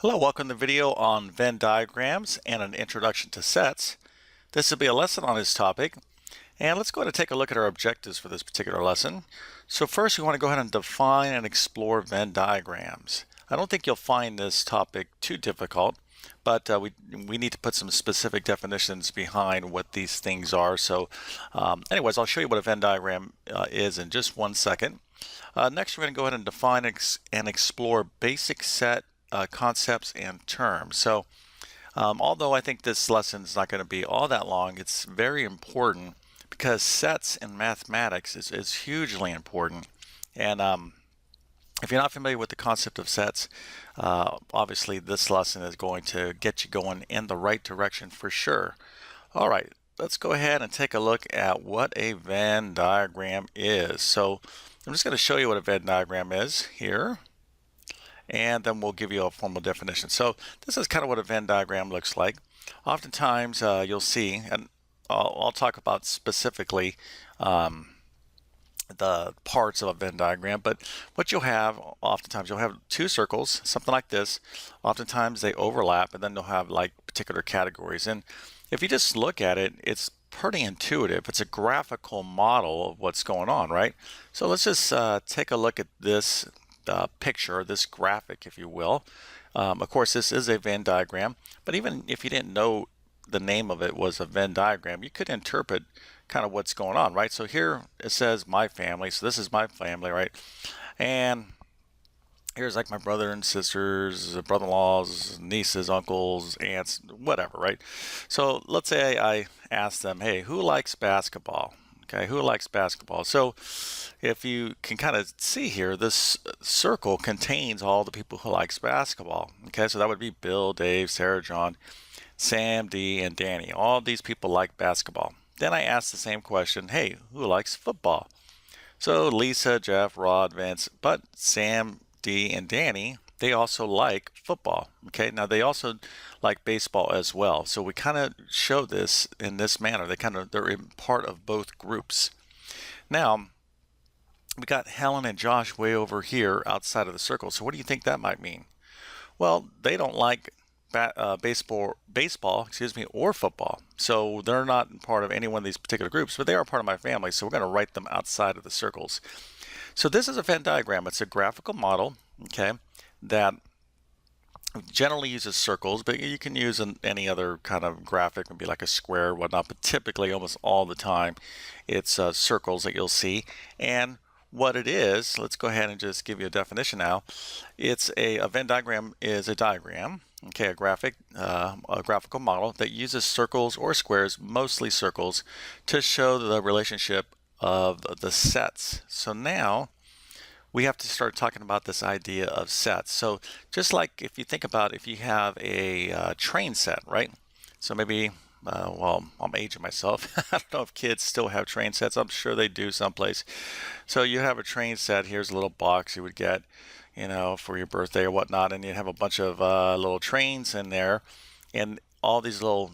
Hello, welcome to the video on Venn diagrams and an introduction to sets. This will be a lesson on this topic, and let's go ahead and take a look at our objectives for this particular lesson. So first, we want to go ahead and define and explore Venn diagrams. I don't think you'll find this topic too difficult, but we need to put some specific definitions behind what these things are. So anyways, I'll show you what a Venn diagram is in just one second. Next, we're going to go ahead and define and explore basic set concepts and terms. So although I think this lesson is not going to be all that long, it's very important because sets in mathematics is hugely important. And if you're not familiar with the concept of sets, obviously this lesson is going to get you going in the right direction for sure. All right, let's go ahead and take a look at what a Venn diagram is. So I'm just going to show you what a Venn diagram is here, and then we'll give you a formal definition. So this is kind of what a Venn diagram looks like. Oftentimes you'll see, and I'll talk about specifically the parts of a Venn diagram, but what you'll have, oftentimes you'll have two circles, something like this. Oftentimes they overlap, and then they'll have like particular categories. And if you just look at it, it's pretty intuitive. It's a graphical model of what's going on, right? So let's just take a look at this picture, this graphic, if you will. Of course, this is a Venn diagram, but even if you didn't know the name of it was a Venn diagram, you could interpret kind of what's going on, right? So here it says my family, so this is my family, right? And here's like my brother and sisters, brother-in-laws, nieces, uncles, aunts, whatever, right? So let's say I ask them, hey, who likes basketball? Okay, who likes basketball? So if you can kind of see here, this circle contains all the people who likes basketball. Okay, so that would be Bill, Dave, Sarah, John, Sam, Dee, and Danny. All these people like basketball. Then I ask the same question, hey, who likes football? So Lisa, Jeff, Rod, Vince, but Sam, Dee, and Danny, they also like football. Okay, now they also like baseball as well. So we kind of show this in this manner. They're in part of both groups. Now, we got Helen and Josh way over here outside of the circle. So what do you think that might mean? Well, they don't like baseball, or football. So they're not part of any one of these particular groups, but they are part of my family. So we're going to write them outside of the circles. So this is a Venn diagram. It's a graphical model, okay, that generally uses circles, but you can use any other kind of graphic, maybe like a square or whatnot, but typically almost all the time it's circles that you'll see. And what it is, let's go ahead and just give you a definition now. It's a Venn diagram is a diagram, okay, a graphical model that uses circles or squares, mostly circles, to show the relationship of the sets. So now we have to start talking about this idea of sets. So just like if you think about if you have a train set, right? So maybe, well, I'm aging myself. I don't know if kids still have train sets. I'm sure they do someplace. So you have a train set. Here's a little box you would get, you know, for your birthday or whatnot, and you have a bunch of little trains in there, and all these little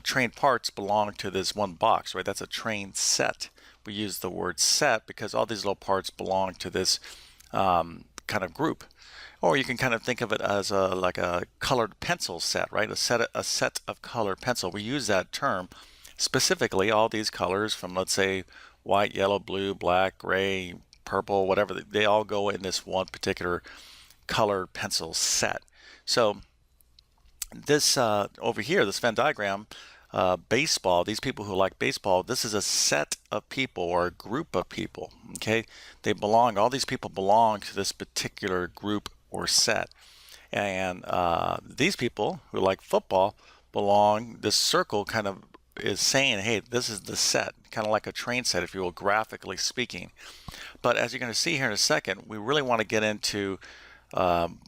train parts belong to this one box, right? That's a train set. We use the word set because all these little parts belong to this kind of group. Or you can kind of think of it as like a colored pencil set, right? A set of colored pencil. We use that term specifically, all these colors from, let's say, white, yellow, blue, black, gray, purple, whatever, they all go in this one particular colored pencil set. So this over here, this Venn diagram, baseball, these people who like baseball, this is a set of people or a group of people, okay? All these people belong to this particular group or set. And these people who like football this circle kind of is saying, hey, this is the set, kind of like a train set, if you will, graphically speaking. But as you're going to see here in a second, we really want to get into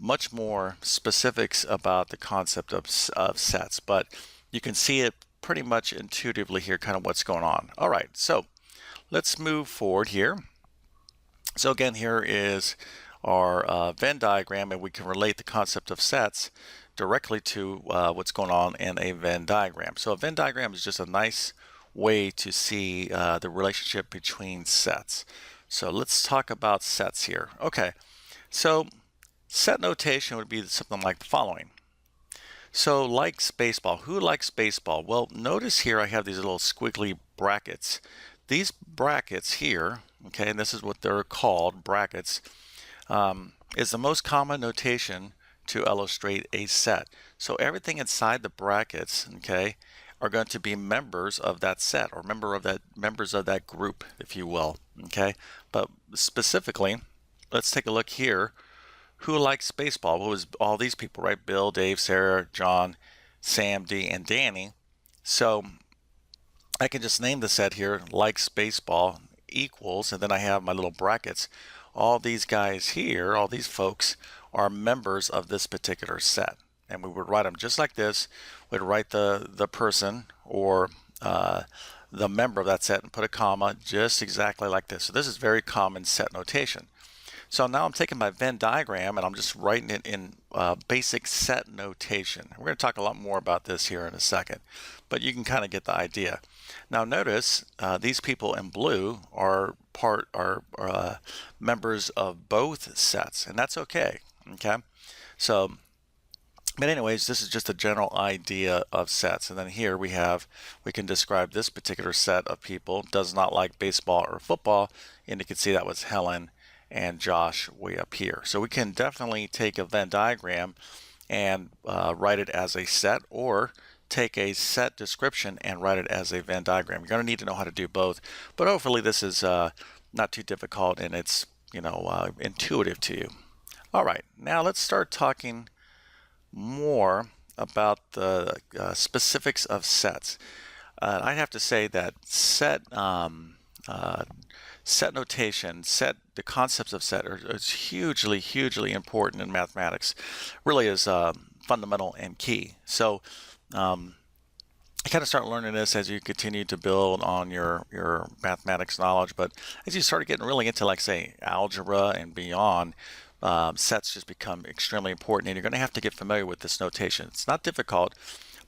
much more specifics about the concept of sets, but you can see it pretty much intuitively here, kind of what's going on. All right, so let's move forward here. So again, here is our Venn diagram, and we can relate the concept of sets directly to what's going on in a Venn diagram. So a Venn diagram is just a nice way to see the relationship between sets. So let's talk about sets here. Okay, so Set notation would be something like the following. So likes baseball. Who likes baseball? Well, notice here I have these little squiggly brackets. These brackets here, okay, and this is what they're called, brackets, is the most common notation to illustrate a set. So everything inside the brackets, okay, are going to be members of that set or members of that group, if you will, okay? But specifically, let's take a look here. Who likes baseball? Well, it was all these people, right? Bill, Dave, Sarah, John, Sam, Dee, and Danny. So I can just name the set here, likes baseball equals, and then I have my little brackets. All these guys here, all these folks, are members of this particular set. And we would write them just like this. We'd write the person or the member of that set and put a comma just exactly like this. So this is very common set notation. So now I'm taking my Venn diagram and I'm just writing it in basic set notation. We're going to talk a lot more about this here in a second, but you can kind of get the idea. Now notice these people in blue are members of both sets, and that's okay. Okay, so but anyways, this is just a general idea of sets. And then here we can describe this particular set of people does not like baseball or football, and you can see that was Helen and Josh way up here. So we can definitely take a Venn diagram and write it as a set, or take a set description and write it as a Venn diagram. You're going to need to know how to do both, but hopefully this is not too difficult and it's intuitive to you. All right, now let's start talking more about the specifics of sets. I have to say that set notation, the concepts of set is hugely important in mathematics. Really is fundamental and key. So you kind of start learning this as you continue to build on your mathematics knowledge, but as you start getting really into, like, say, algebra and beyond, sets just become extremely important, and you're going to have to get familiar with this notation. It's not difficult,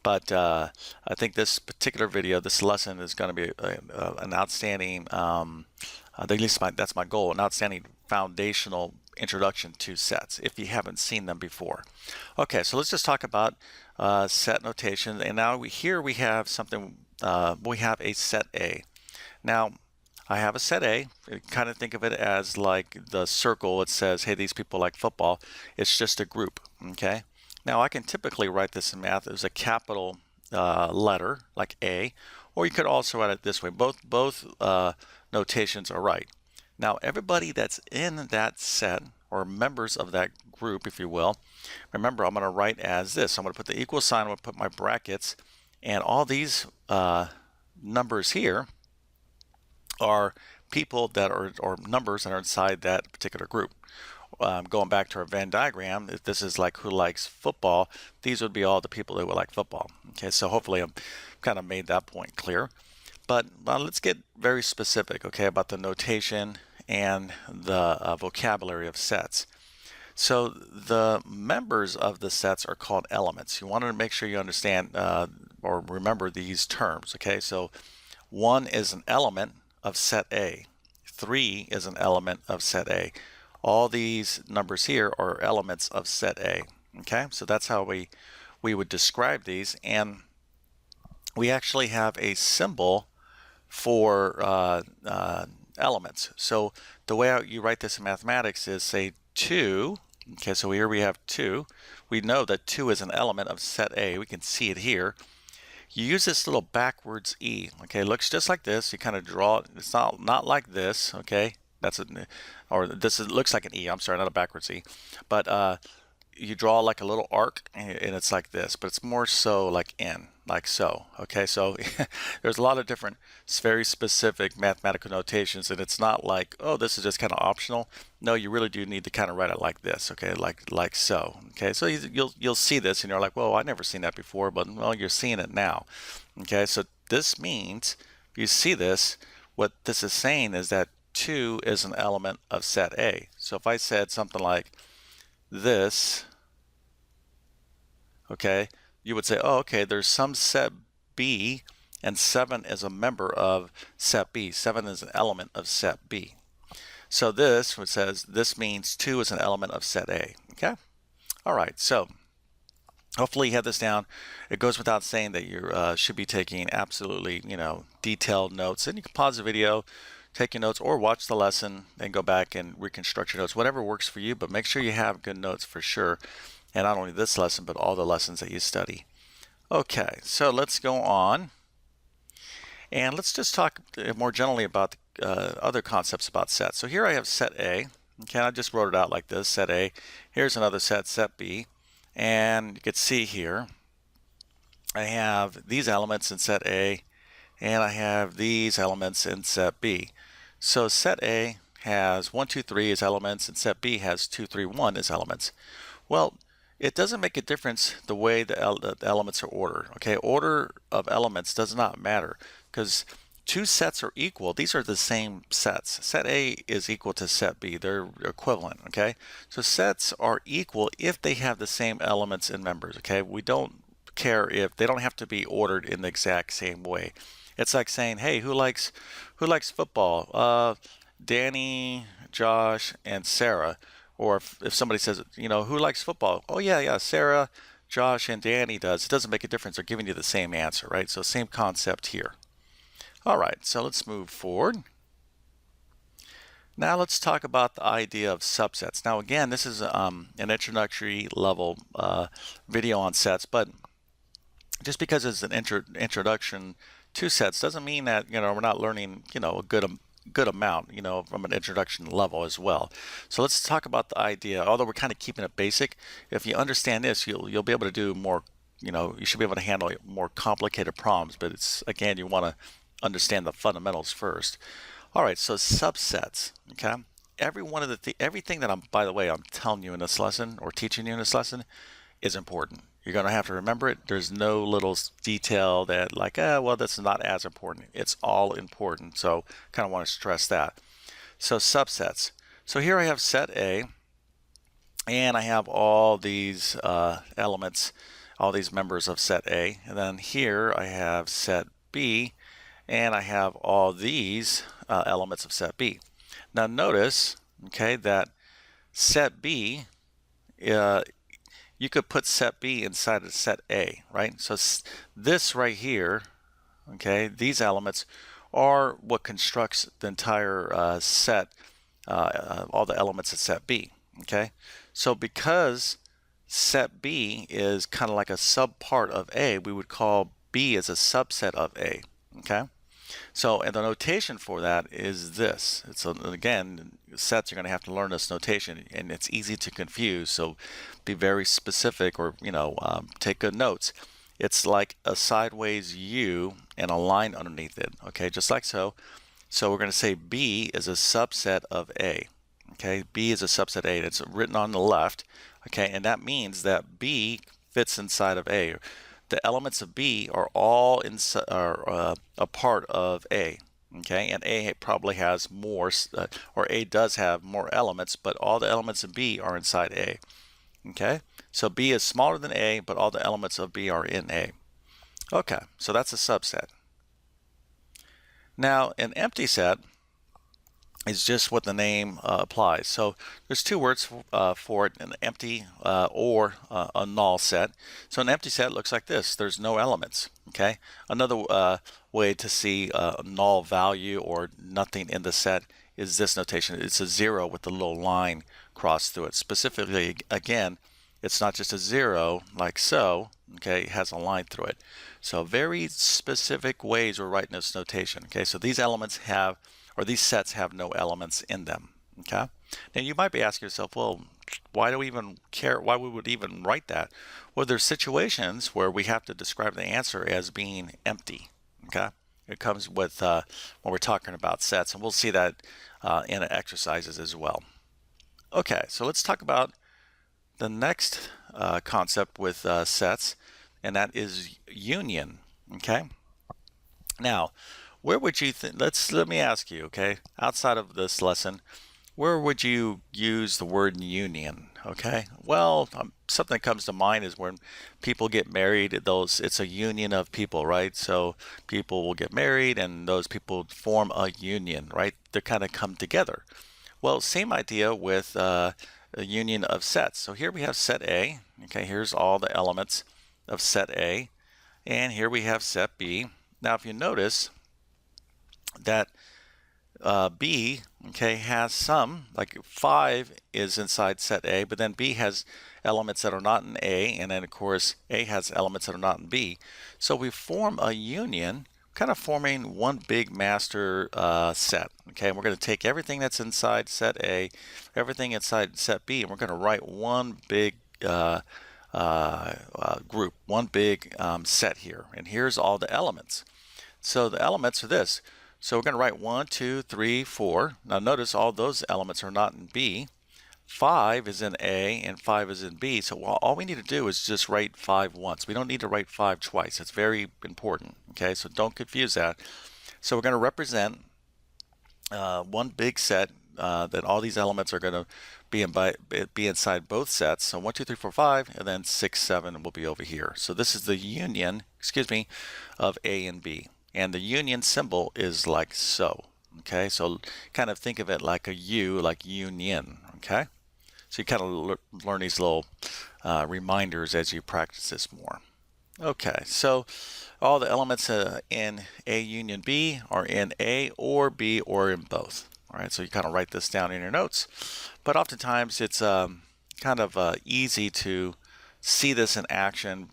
but I think this particular video, this lesson, is going to be an outstanding, at least that's my goal, an outstanding foundational introduction to sets if you haven't seen them before. Okay, so let's just talk about set notation. And now here we have something, we have a set A. Now I have a set A. Kind of think of it as like the circle. It says, hey, these people like football. It's just a group, okay? Now I can typically write this in math as a capital letter, like A, or you could also write it this way. Both notations are right. Now everybody that's in that set, or members of that group, if you will, remember I'm going to write as this. I'm going to put the equal sign, I'm going to put my brackets, and all these numbers here are people that are, or numbers that are inside that particular group. Going back to our Venn diagram, if this is like who likes football, these would be all the people that would like football. Okay, so hopefully I've kind of made that point clear. But let's get very specific, okay, about the notation and the vocabulary of sets. So the members of the sets are called elements. You want to make sure you understand or remember these terms, okay? So 1 is an element of set A. 3 is an element of set A. All these numbers here are elements of set A, okay? So that's how we would describe these, and we actually have a symbol for elements. So the way you write this in mathematics is, say, 2. Okay, so here we have 2. We know that 2 is an element of set A. We can see it here. You use this little backwards E. Okay, it looks just like this. You kind of draw it. It's not like this. Okay, it looks like an E. I'm sorry, not a backwards E. But you draw like a little arc, and it's like this. But it's more so like N, like so. Okay, so there's a lot of different, very specific mathematical notations, and it's not like, oh, this is just kind of optional. No, you really do need to kind of write it like this. Okay, like so. Okay, so you'll see this, and you're like, well, I've never seen that before, but well, you're seeing it now. Okay, so this means you see this. What this is saying is that 2 is an element of set A. So if I said something like this, okay, you would say, oh, okay, there's some set B, and 7 is a member of set B. 7 is an element of set B. So this, which says this means 2 is an element of set A. Okay, All right, so hopefully you have this down. It goes without saying that you should be taking absolutely, detailed notes. And you can pause the video, take your notes, or watch the lesson and go back and reconstruct your notes, whatever works for you. But make sure you have good notes for sure. And not only this lesson, but all the lessons that you study. Okay, so let's go on. And let's just talk more generally about other concepts about sets. So here I have set A. Okay, I just wrote it out like this, set A. Here's another set, set B. And you can see here, I have these elements in set A, and I have these elements in set B. So set A has 1, 2, 3 as elements, and set B has 2, 3, 1 as elements. Well, it doesn't make a difference the way the elements are ordered. Okay, order of elements does not matter because two sets are equal. These are the same sets. Set A is equal to set B. They're equivalent, okay? So sets are equal if they have the same elements and members, okay? We don't care if they don't have to be ordered in the exact same way. It's like saying, hey, who likes football? Danny, Josh, and Sarah. Or if somebody says, who likes football? Oh, yeah, Sarah, Josh, and Danny does. It doesn't make a difference. They're giving you the same answer, right? So same concept here. All right, so let's move forward. Now let's talk about the idea of subsets. Now again, this is an introductory level video on sets, but just because it's an introduction to sets doesn't mean that we're not learning a good amount from an introduction level as well. So let's talk about the idea. Although we're kind of keeping it basic, if you understand this, you'll be able to do more. You should be able to handle more complicated problems. But it's again, you want to understand the fundamentals first. All right, so subsets. Okay, everything that by the way, I'm telling you in this lesson or teaching you in this lesson is important. You're going to have to remember it. There's no little detail that like, well, that's not as important. It's all important. So kind of want to stress that. So subsets. So here I have set A, and I have all these elements, all these members of set A. And then here I have set B, and I have all these elements of set B. Now notice, okay, that set B, you could put set B inside of set A, right? So this right here, okay, these elements are what constructs the entire set, all the elements of set B, okay? So because set B is kind of like a subpart of A, we would call B as a subset of A, okay? So, and the notation for that is this. It's again, sets are going to have to learn this notation, and it's easy to confuse. So, be very specific, or take good notes. It's like a sideways U and a line underneath it. Okay, just like so. So we're going to say B is a subset of A. Okay, B is a subset of A. It's written on the left. Okay, and that means that B fits inside of A. The elements of B are all a part of A, okay? And A probably has more, or A does have more elements, but all the elements of B are inside A, okay? So B is smaller than A, but all the elements of B are in A. Okay, so that's a subset. Now, an empty set is just what the name applies. So there's two words for it, an empty or a null set. So an empty set looks like this. There's no elements, okay? Another way to see a null value or nothing in the set is this notation. It's a 0 with a little line crossed through it. Specifically, again, it's not just a 0 like so, okay? It has a line through it. So very specific ways we're writing this notation, okay? So these elements have, or these sets have no elements in them, okay? Now you might be asking yourself, well, why do we even care? Why we would even write that? Well, there's situations where we have to describe the answer as being empty, okay? It comes with when we're talking about sets, and we'll see that in exercises as well. Okay, so let's talk about the next concept with sets, and that is union, okay? Now, where would you think, let me ask you, okay, outside of this lesson, where would you use the word union, okay? Well, something that comes to mind is when people get married, it's a union of people, right? So people will get married and those people form a union, right? They kind of come together. Well, same idea with a union of sets. So here we have set A. Okay, here's all the elements of set A. And here we have set B. Now, if you notice that B, okay, has some, like 5 is inside set A, but then B has elements that are not in A, and then of course A has elements that are not in B. So we form a union, kind of forming one big master set. Okay, and we're going to take everything that's inside set A, everything inside set B, and we're going to write one big group, one big set here. And here's all the elements. So the elements are this. So we're going to write 1, 2, 3, 4. Now notice all those elements are not in B. 5 is in A and 5 is in B. So all we need to do is just write 5 once. We don't need to write 5 twice. It's very important. Okay, so don't confuse that. So we're going to represent one big set that all these elements are going to be inside both sets. So 1, 2, 3, 4, 5, and then 6, 7 will be over here. So this is the union, of A and B. And the union symbol is like so. Okay, so kind of think of it like a U, like union. Okay, so you kind of learn these little reminders as you practice this more. Okay, so all the elements in A union B are in A or B or in both. All right, so you kind of write this down in your notes. But oftentimes it's kind of easy to see this in action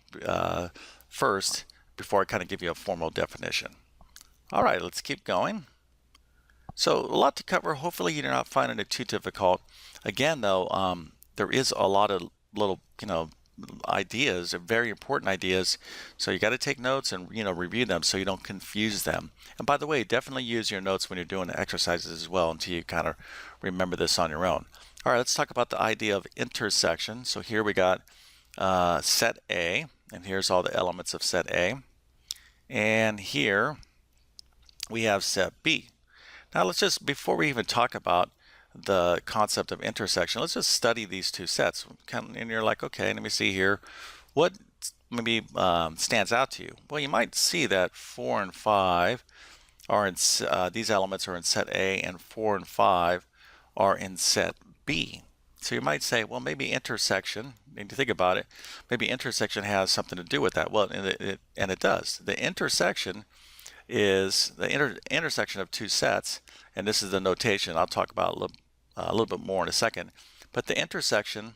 first before I kind of give you a formal definition. All right, let's keep going. So a lot to cover. Hopefully you're not finding it too difficult. Again, though, there is a lot of little, ideas, very important ideas. So you got to take notes and, review them so you don't confuse them. And by the way, definitely use your notes when you're doing the exercises as well until you kind of remember this on your own. All right, let's talk about the idea of intersection. So here we got set A, and here's all the elements of set A. And here we have set B. Now let's just, before we even talk about the concept of intersection, let's just study these two sets. And you're like, okay, let me see here. What maybe stands out to you? Well, you might see that 4 and 5 are in, these elements are in set A, and 4 and 5 are in set B. So you might say, well, maybe intersection, and you think about it, maybe intersection has something to do with that. Well, and it does. The intersection is the intersection of two sets, and this is the notation I'll talk about a little bit more in a second. But the intersection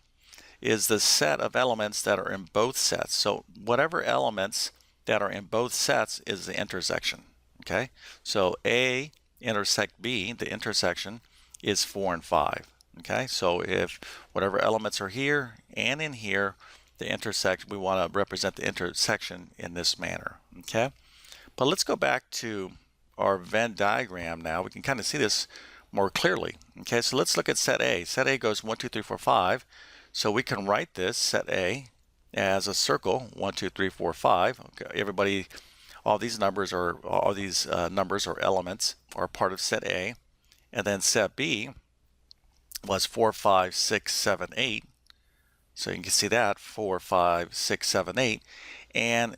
is the set of elements that are in both sets. So whatever elements that are in both sets is the intersection. Okay, so A intersect B, the intersection is 4 and 5. Okay, so if whatever elements are here and in here, the intersection, we want to represent the intersection in this manner. Okay, but let's go back to our Venn diagram now. We can kind of see this more clearly. Okay, so let's look at set A. Set A goes 1, 2, 3, 4, 5. So we can write this set A as a circle, 1, 2, 3, 4, 5. Okay, everybody, all these numbers or elements are part of set A. And then set B was 4, 5, 6, 7, 8. So you can see that 4, 5, 6, 7, 8. And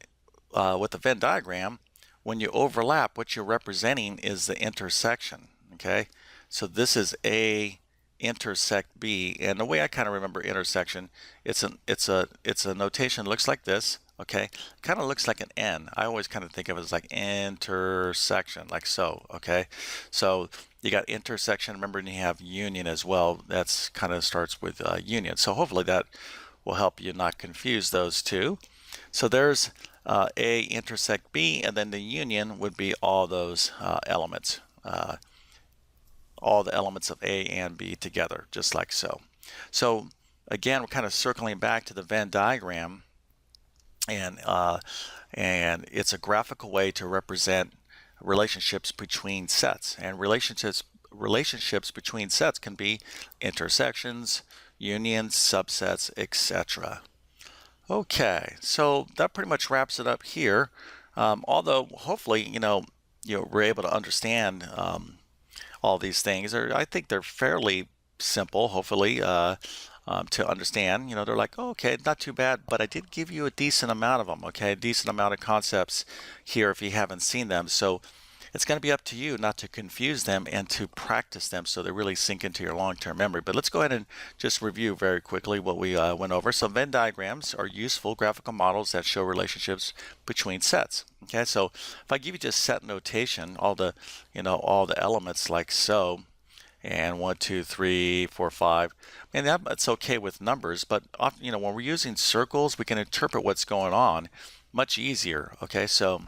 with the Venn diagram, when you overlap, what you're representing is the intersection. Okay, so this is A intersect B, and the way I kind of remember intersection, it's a notation that looks like this. Okay, kind of looks like an N. I always kind of think of it as like intersection, like so. Okay, so you got intersection. Remember, and you have union as well. That's kind of starts with union. So hopefully that will help you not confuse those two. So there's A intersect B, and then the union would be all those elements, all the elements of A and B together, just like so. So again, we're kind of circling back to the Venn diagram, and it's a graphical way to represent relationships between sets, and relationships between sets can be intersections, unions, subsets, etc. Okay, so that pretty much wraps it up here. Although hopefully we're able to understand all these things. I think they're fairly simple, hopefully, to understand. They're like, oh, okay, not too bad, but I did give you a decent amount of them. Okay, a decent amount of concepts here if you haven't seen them. So it's going to be up to you not to confuse them and to practice them so they really sink into your long-term memory. But let's go ahead and just review very quickly what we went over. So Venn diagrams are useful graphical models that show relationships between sets. Okay, so if I give you just set notation, all the elements like so, and 1, 2, 3, 4, 5. And that's okay with numbers, but often, when we're using circles, we can interpret what's going on much easier. Okay, so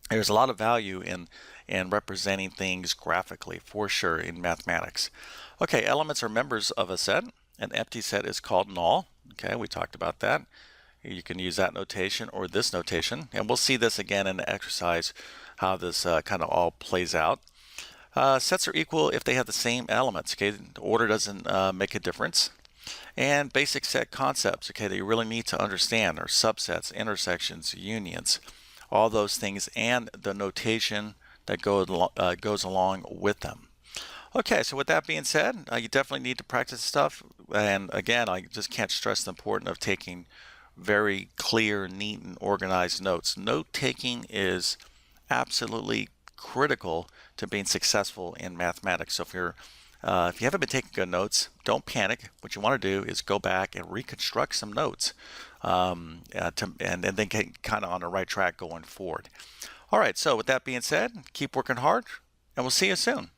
there's a lot of value in representing things graphically, for sure, in mathematics. Okay, elements are members of a set. An empty set is called null. Okay, we talked about that. You can use that notation or this notation, and we'll see this again in the exercise, how this kind of all plays out. Sets are equal if they have the same elements. Okay, the order doesn't make a difference. And basic set concepts, okay, that you really need to understand are subsets, intersections, unions, all those things, and the notation that goes along with them. Okay, so with that being said, you definitely need to practice stuff. And again, I just can't stress the importance of taking very clear, neat, and organized notes. Note taking is absolutely critical to being successful in mathematics. So if you haven't been taking good notes, don't panic. What you want to do is go back and reconstruct some notes, and then get kind of on the right track going forward. All right, so with that being said, keep working hard, and we'll see you soon.